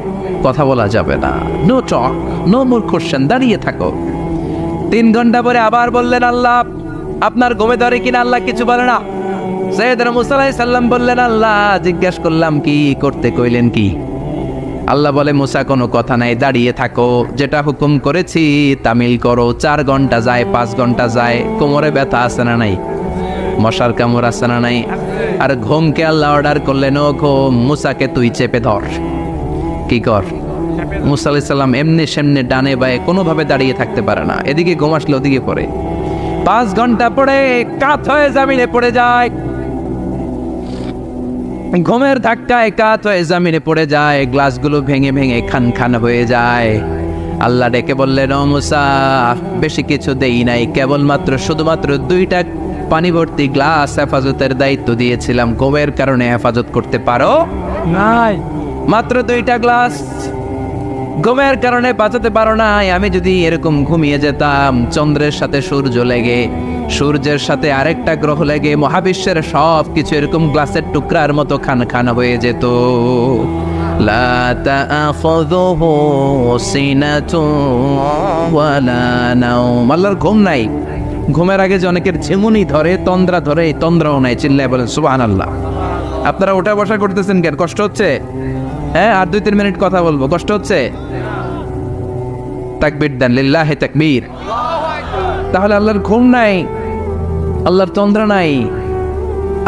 কথা বলা যাবে না, no talk, no more question, দাঁড়িয়ে থাকো। 3 ঘন্টা পরে আবার বললেন, আল্লাহ আপনার ঘুমে ধরে কিনা? আল্লাহ কিছু বলে না। সাইয়েদনা মুসা আলাইহিস সালাম বললেন, আল্লাহ জিজ্ঞেস করলাম কি করতে কইলেন কি? আল্লাহ বলে, মুসা কোনো কথা নাই, দাঁড়িয়ে থাকো, যেটা হুকুম করেছি তামিল করো। 4 ঘন্টা যায়, 5 ঘন্টা যায়, কোমরে ব্যথা আছে না নাই? মশার কামড় আছে না নাই? আর ঘুমকে আল্লাহ অর্ডার করলেন, ও ঘুম, মুসাকে তুই চেপে ধর। কি কর? মুসা আলাইহিস সালাম এমনি সেমনি ডানে বায়ে কোনোভাবে দাঁড়িয়ে থাকতে পারে না, এদিকে ঘুম আসলে ওদিকে পড়ে। 5 ঘন্টা পরে কাত হয়ে জমিনে পড়ে যায়, ঘুমের ধাক্কায় কাত হয়ে জমিনে পড়ে যায়, গ্লাসগুলো ভেঙে ভেঙে খান খান হয়ে যায়। আল্লাহ ডেকে বললেন, ও মুসা বেশি কিছু দেই নাই, কেবলমাত্র শুধুমাত্র 2টা পানি ভর্তি গ্লাস হেফাজতের দায়িত্ব দিয়েছিলাম, ঘুমের কারণে হেফাজত করতে পারো নাই। মাত্র 2টা গ্লাস, ঘুমের কারণে বাঁচাতে পারো নাই। আমি যদি এরকম ঘুমিয়ে যেতাম, চন্দ্রের সাথে সূর্য লেগে, সূর্যের সাথে আরেকটা গ্রহ লেগে মহাবিশ্বের সব কিছু এরকম গ্লাসের টুকরার মতো খান খান হয়ে যেত। লা তাআখুযুহু সিনাতুন ওয়ালা নাওম, আল্লাহর ঘুম নাই। ঘুমের আগে যে অনেকের ঝিমুনি ধরে, তন্দ্রা ধরে, এই তন্দ্রাও নাই। চিল্লায় বলেন সুবহানাল্লাহ। আপনারা ওঠা বসা করতেছেন কেন? কষ্ট হচ্ছে? হ্যাঁ, আর 2-3 মিনিট কথা বলবো, কষ্ট হচ্ছে? তাকবীর দেন, লিল্লাহি তাকবীর। তাহলে আল্লাহর ঘুম নাই, আল্লাহর তন্দ্রা নাই,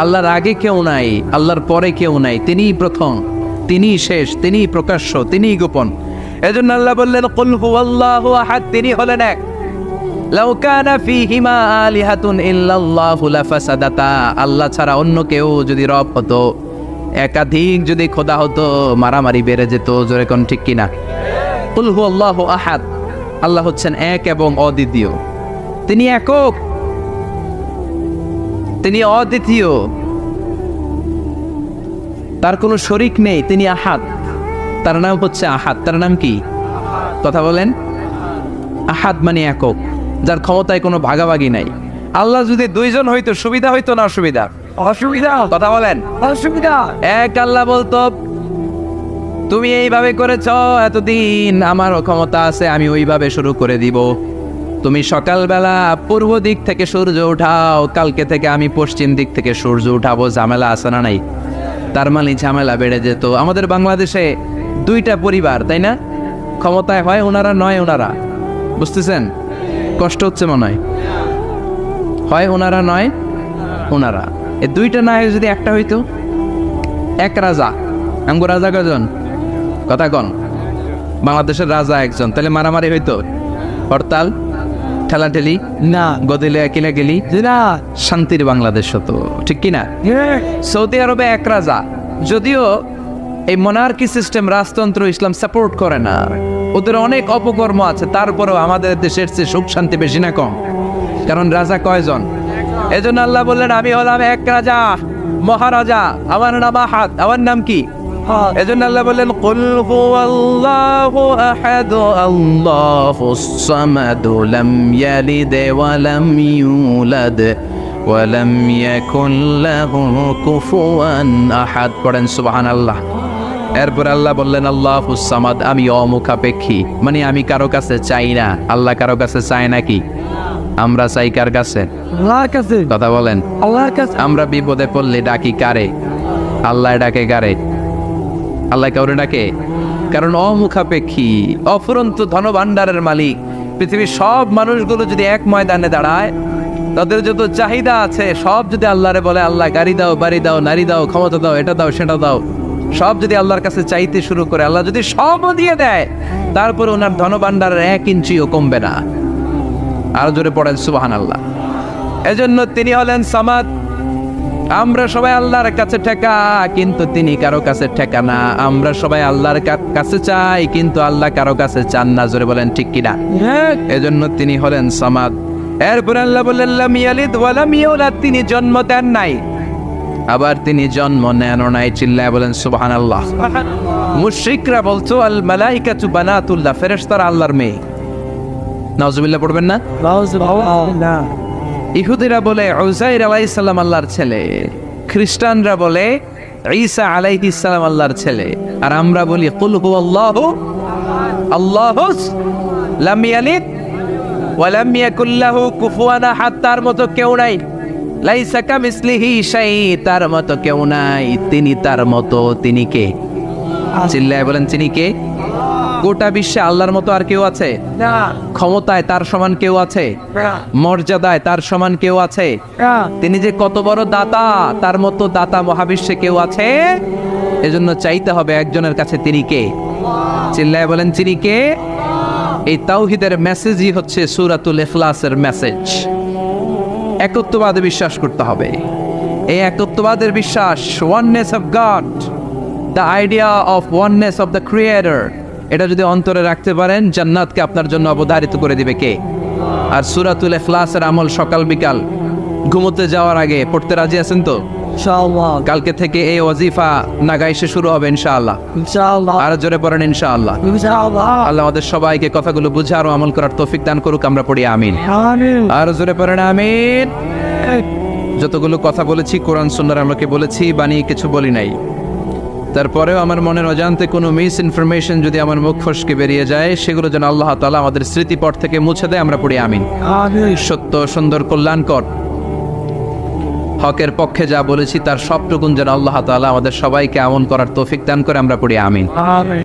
আল্লাহর আগে কেউ নাই, আল্লাহর পরে কেউ নাই, তিনিই প্রথম, তিনিই শেষ, তিনিই প্রকাশ্য, তিনিই গোপন। এজন্য আল্লাহ বললেন, কুল হুয়াল্লাহু আহাদ, তিনি হলেন এক। লাউ কানা ফীহিমা আলিহাতুন ইল্লাল্লাহু লাফাসাদাতা, আল্লাহ ছাড়া অন্য কেউ যদি রব হতো, একাধিক যদি খোদা হতো, মারামারি বেড়ে যেত। জোরে কোন ঠিক কিনা? কুল হুয়াল্লাহু আহাদ, আল্লাহ হচ্ছেন এক এবং অদ্বিতীয়, তিনি একক, তিনি অদ্বিতীয়, তার কোনো শরীক নেই, তিনি আহাদ, তার নাম হচ্ছে আহাদ। তার নাম কি? কথা বলেন। আহাদ মানে একক, যার ক্ষমতায় কোনো ভাগাভাগি নাই। আল্লাহ যদি 2 জন হইতো সুবিধা হইতো না অসুবিধা? অসুবিধা। কথা বলেন। অসুবিধা। এক আল্লাহ বলতো, তুমি এইভাবে করেছ এতদিন, আমারও ক্ষমতা আছে, আমি ওইভাবে শুরু করে দিব। তুমি সকালবেলা পূর্ব দিক থেকে সূর্য উঠাও, কালকে থেকে আমি পশ্চিম দিক থেকে সূর্য উঠাবো। ঝামেলা আছে না নাই? তার মানে ঝামেলা বেড়ে যেত। আমাদের বাংলাদেশে 2টা পরিবার, তাই না? ক্ষমতায় হয় ওনারা, নয় ওনারা। বুঝতেছেন? কষ্ট হচ্ছে মনে হয় ওনারা, নয় ওনারা। এই 2টা না হয় যদি একটা হইতো, এক রাজা। আমগো রাজা কজন? কথা কন। বাংলাদেশের রাজা একজন, তাহলে মারামারি হইতো? হরতাল, ঠেলাঠেলি, না গদিলে কিলে গেলি, না শান্তির বাংলাদেশ হতো, ঠিক কিনা? সৌদি আরবে এক রাজা, যদিও এই মনার্কি সিস্টেম, রাজতন্ত্র ইসলাম সাপোর্ট করে না, ওদের অনেক অপকর্ম আছে, তারপরেও আমাদের দেশের চেয়ে সুখ শান্তি বেশি না কম? কারণ রাজা কয়জন? এজন্য আল্লাহ বললেন আমি হলাম এক রাজা, মহারাজা, আমার নাম আহাদ। আমার নাম কি? এজন্য আল্লাহ বললেন কুল হুয়াল্লাহু আহাদ আল্লাহুস সামাদ লাম ইয়ালিদ ওয়া লাম ইউলাদ ওয়া লাম ইয়াকুল লাহু কুফুয়ান আহাদ। পড়েন সুবহানাল্লাহ। এরপর আল্লাহ বললেন আল্লাহুস সামাদ, আমি অমুখাপেক্ষী, মানে আমি কারো কাছে চাই না। আল্লাহ কারো কাছে চায় নাকি? আমরা চাই কার কাছে? আল্লাহর কাছে। কথা বলেন। আল্লাহর কাছে। আমরা বিপদে পড়লে ডাকি কারে? আল্লাহ ডাকে কারে? আল্লাহ কাউরে ডাকে? কারণ অমুখাপেক্ষী, অফুরন্ত ধনভাণ্ডারের মালিক। পৃথিবীর সব মানুষগুলো যদি এক ময়দানে দাঁড়ায়, তাদের যত চাহিদা আছে সব যদি আল্লাহরে বলে, আল্লাহ গাড়ি দাও, বাড়ি দাও, নারী দাও, ক্ষমতা দাও, এটা দাও, সেটা দাও, সব যদি আল্লাহর কাছে চাইতে শুরু করে, আল্লাহ যদি সবও দিয়ে দেয়, তারপরে ওনার ধনভাণ্ডারের 1 ইঞ্চিও কমবে না। আর জোরে পড়েন সুবহানাল্লাহ। এজন্য তিনি হলেন সামাদ। আমরা সবাই আল্লাহর কাছে ঠেকা, কিন্তু তিনি কারো কাছে ঠেকা না। আমরা সবাই আল্লাহর কাছে চাই, কিন্তু আল্লাহ কারো কাছে চান না। জোরে বলেন ঠিক কিনা? এজন্য তিনি হলেন সামাদ। এরপর আল্লাহ বললেন লাম ইয়ালিদ ওয়া লাম ইউলাদ, তিনি জন্ম দেন নাই, আবার তিনি জন্ম নেনও নাই। চিল্লায় বলেন সুবহানাল্লাহ। মুশরিকরা বলতো আল মালাইকাতু বানাতুল্লাহ, ফেরেশতারা আল্লাহর মেয়ে। নাউজুবিল্লাহ পড়বেন না? না ইহুদিরা বলে উযাইর আলাইহিস সালাম আল্লাহর ছেলে, খ্রিস্টানরা বলে ঈসা আলাইহিস সালাম আল্লাহর ছেলে, আর আমরা বলি কুল হুয়াল্লাহু আল্লাহুস লাম ইয়ালিদ ওয়া লাম ইয়াকুল লাহু কুফুয়ান আহাদ। তার মতো কেউ নাই। লাইসা কামিসলিহি শাই, তার মতো কেউ নাই। তিনি তার মতো, তিনি কে? চিল্লায় বলেন তিনি কে? গোটা বিশ্বে আল্লাহর মতো আর কেউ আছে? না ক্ষমতায় তার সমান কেউ আছে? মর্যাদায় তার সমান কেউ আছে? তিনি যে কত বড় দাতা, তার মতো দাতা মহাবিশ্বে কেউ আছে? এজন্য চাইতে হবে একজনের কাছে, তিনি কে? চিল্লায় বলেন তিনি কে? এই তাওহীদের মেসেজই হচ্ছে সূরাতুল ইখলাসের মেসেজ। একত্ববাদে বিশ্বাস করতে হবে। এই একত্ববাদের বিশ্বাস, oneness of god, the idea of oneness of the creator, এটা যদি অন্তরে রাখতে পারেন, জান্নাতকে আপনার জন্য অবধারিত করে দিবে কে? আর সূরাতুল ইখলাসের আমল সকাল বিকাল ঘুমোতে যাওয়ার আগে পড়তে রাজি আছেন তো? ইনশাআল্লাহ। কালকে থেকে এই ওয়াজিফা নাগাইশে শুরু হবে ইনশাআল্লাহ। ইনশাআল্লাহ। আর জোরে পড়েন ইনশাআল্লাহ। ইনশাআল্লাহ। আল্লাহ আমাদের সবাইকে কথাগুলো বুঝে আর আমল করার তৌফিক দান করুক। আমরা পড়ি আমিন। আমিন। আর জোরে পড়েন আমিন। যতগুলো কথা বলেছি কোরআন সুন্নাহর আমাকে বলেছি, বানিয়ে কিছু বলি নাই। তারপরেও আমার মনের অজান্তে কোনো মিস ইনফরমেশন যদি আমার মুখ ফসকে বেরিয়ে যায়, সেগুলো যেন আল্লাহ তাআলা আমাদের স্মৃতিপট থেকে মুছে দেয়। আমরা পড়ি আমিন। আমিন। সত্য, সুন্দর, কল্যাণকর, হকের পক্ষে যা বলেছি তার সবটুকুন যেন আল্লাহ তাআলা আমাদের সবাইকে আমল করার তৌফিক দান করে। আমরা পড়ি আমিন। আমিন।